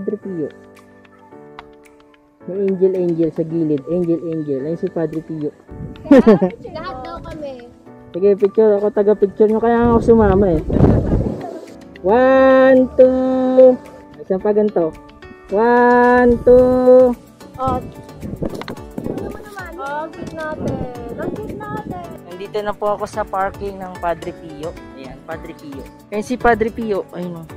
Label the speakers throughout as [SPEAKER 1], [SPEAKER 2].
[SPEAKER 1] Padre Pio. May angel sa gilid. Angel. Ayun si Padre Pio.
[SPEAKER 2] Lahat daw kami.
[SPEAKER 1] Sige, picture. Ako taga-picture nyo. Kaya ako sumama eh. 1, 2. Isang pa ganito. 1, 2.
[SPEAKER 2] Oh. Cute natin. Ang cute natin.
[SPEAKER 1] Nandito na po ako sa parking ng Padre Pio. Ayan, Padre Pio. Ayun si Padre Pio. Ayun o.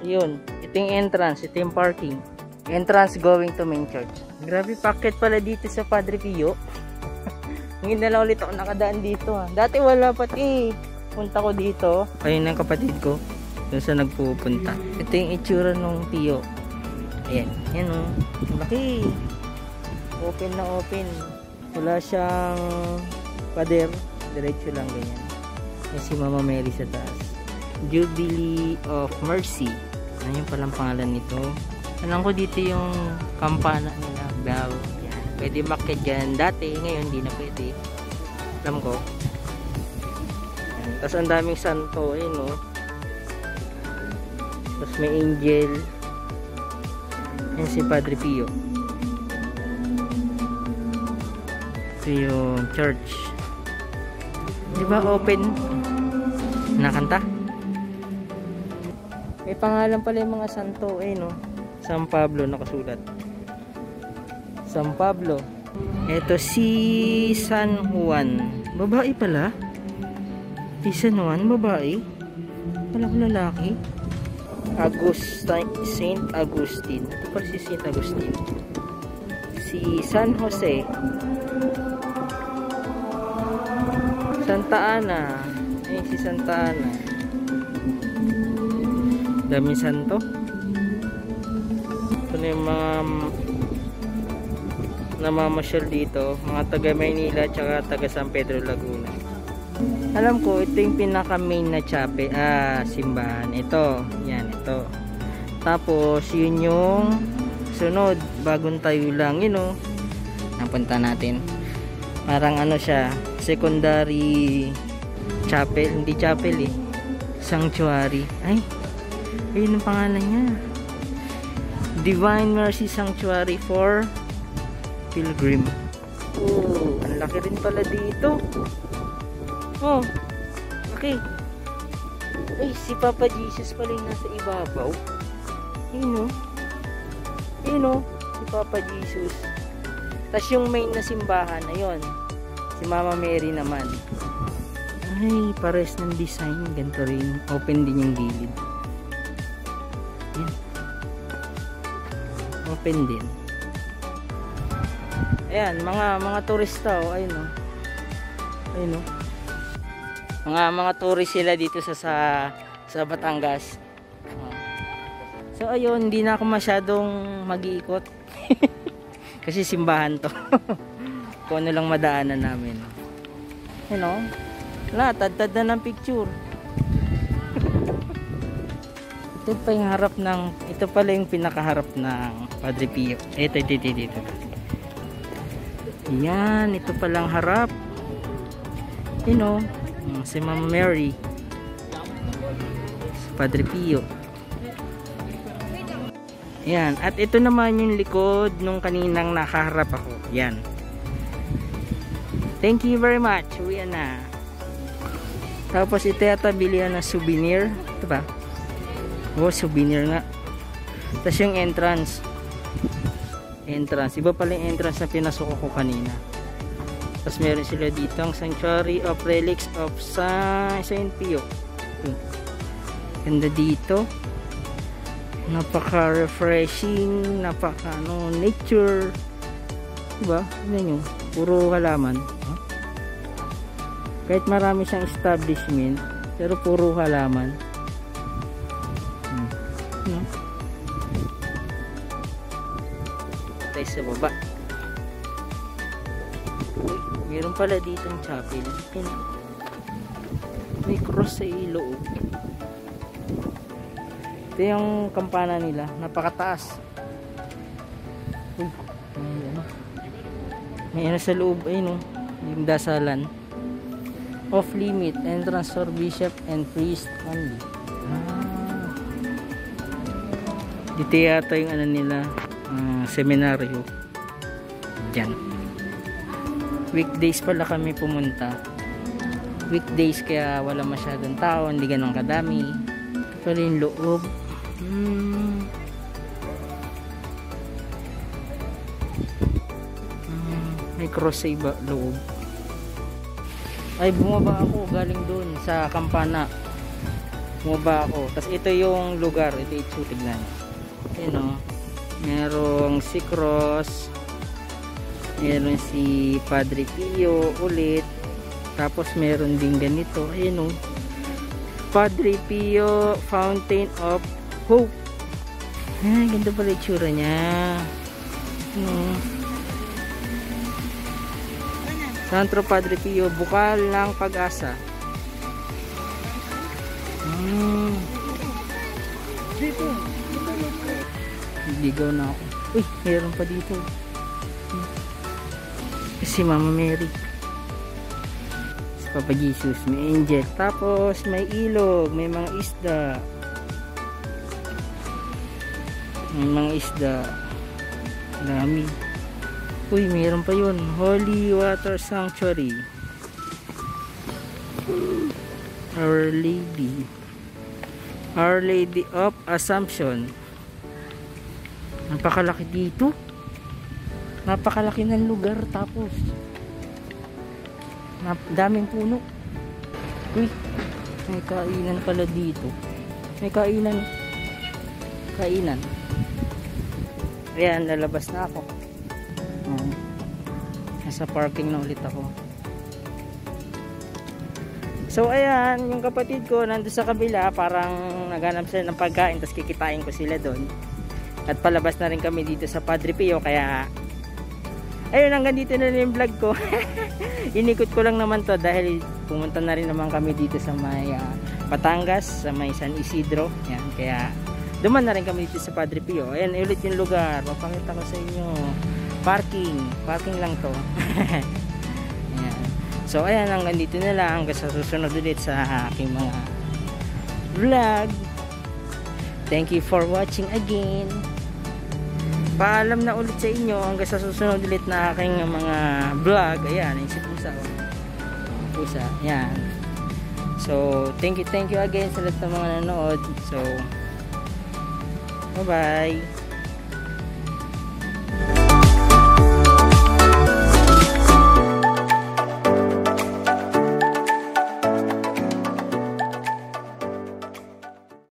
[SPEAKER 1] Ayun. Ito yung entrance. Ito yung parking. Entrance going to main church. Grabe, packet pala dito sa Padre Pio. Ngayon na lang ulit ako nakadaan dito ha. Dati wala pati. Punta ko dito. Ayun ang kapatid ko. Doon sa nagpupunta. Ito yung itsura ng Pio. Ayan. Ayan o. Laki. Open na open. Wala siyang pader. Diretso lang ganyan. Yan si Mama Mary sa taas. Jubilee of Mercy. Ano yung palang pangalan nito? Alam ko dito yung kampana nila. Bell. Yan. Pwede makit dyan. Dati, ngayon hindi na pwede. Alam ko. Yan. Tapos ang daming santo. Ayun o. Tapos may angel. Yan si Padre Pio. Ito yung church. Di ba open? Nakanta? May pangalan pala yung mga santo eh no. San Pablo nakasulat. San Pablo. Ito si San Juan. Babae pala. Si San Juan babae. Wala ko lalaki. Saint Agustin. Ito pala si Saint Agustin. Si San Jose. Santa Ana. Ayun si Santa Ana. Daming santo. Ito na yung mga namamasyal dito. Mga taga Maynila tsaka taga San Pedro Laguna. Alam ko ito yung pinaka main na simbahan. Ito. Yan ito. Tapos yun yung sunod. Bagong tayo lang. Yun o. Napunta natin. Parang ano siya. Secondary chapel. Hindi chapel eh. Sanctuary. Ay. Ayun ang pangalan niya. Divine Mercy Sanctuary for Pilgrim. Oh, ang laki rin pala dito. Oh, okay. Ay, si Papa Jesus pala yung nasa ibabaw. Ayun o. Ayun o, si Papa Jesus. Tapos yung main na simbahan, ayun. Si Mama Mary naman. Ay, pares ng design. Ganito rin. Open din yung gilid. Yan. Open din. Ayan, mga turista oh, ayun oh. Ayun oh. Mga tourist sila dito sa Batangas. Oh. So ayun, hindi na ako masyadong mag-iikot. Kasi simbahan to. Kung ano lang madaanan namin. Ayun oh. Wala, tad-tad na ng picture. Ito pa yung harap ng, ito pala yung pinakaharap ng Padre Pio. Ito. Yan, ito palang harap. You know, si Mama Mary. Si Padre Pio. Yan, at ito naman yung likod nung kaninang nakaharap ako. Yan. Thank you very much. Uwi na. Tapos ito yata bilihan na souvenir. Ito ba? Oh, souvenir nga. Tapos yung entrance. Iba pala yung entrance na pinasok ko kanina. Tapos meron sila dito ang Sanctuary of Relics of Saint Pio. Ganda dito. Napaka-refreshing. Nature. Diba? Ano nyo? Puro halaman. Huh? Kahit marami siyang establishment, pero puro halaman. Tayo sa baba. Uy, meron pala dito ang chapel. May cross sa ilog. Ito yung kampana nila. Napakataas. Uy, may ano sa loob. Ayun o. Yung dasalan. Off limit. Entrance for bishop and priest only. Dito yata yung ano nila, seminaryo. Diyan. Weekdays pala kami pumunta. Weekdays kaya wala masyadong tao, hindi ganun kadami. Ito pala yung loob. May cross sa iba loob. Ay, bumaba ako galing dun sa Campana. Bumaba ako. Tapos ito yung lugar, ito yung tignan. Ayan o. Merong si Cross. Meron si Padre Pio ulit. Tapos meron din ganito. Ayan o. Padre Pio Fountain of Hope. Ay, ganda pala yung tsura niya. Santro Padre Pio, bukal ng pag-asa. Dito. Ligaw na ako. Uy, meron pa dito. Si Mama Mary. Si Papa Jesus, may angel. Tapos may ilog, may mga isda. May mga isda. Dami. Uy, mayroon pa yun. Holy Water Sanctuary. Our Lady. Our Lady of Assumption. Napakalaki dito. Napakalaki ng lugar. Tapos daming puno. Uy, may kainan pala dito. May kainan. Kainan. Ayan, lalabas na ako. Nasa parking na ulit ako. So ayan, yung kapatid ko nandun sa kabila, parang naghanap sila ng pagkain, tapos kikitain ko sila doon. At palabas na rin kami dito sa Padre Pio, kaya ayun, hanggang dito na rin yung vlog ko. Inikot ko lang naman to dahil pumunta na rin naman kami dito sa may Batangas, sa may San Isidro. Yan, kaya duman na rin kami dito sa Padre Pio. Ayan, ulit yung lugar, papakita ko sa inyo. Parking lang to. Ayan. So ayan, hanggang dito na lang, hanggang sa susunod ulit sa aking mga vlog. Thank you for watching again. Paalam na ulit sa inyo hanggang sa susunod ulit na aking mga vlog. Ayan, yung si Pusa. Pusa, ayan. So thank you again sa lahat ng mga nanood. So bye bye.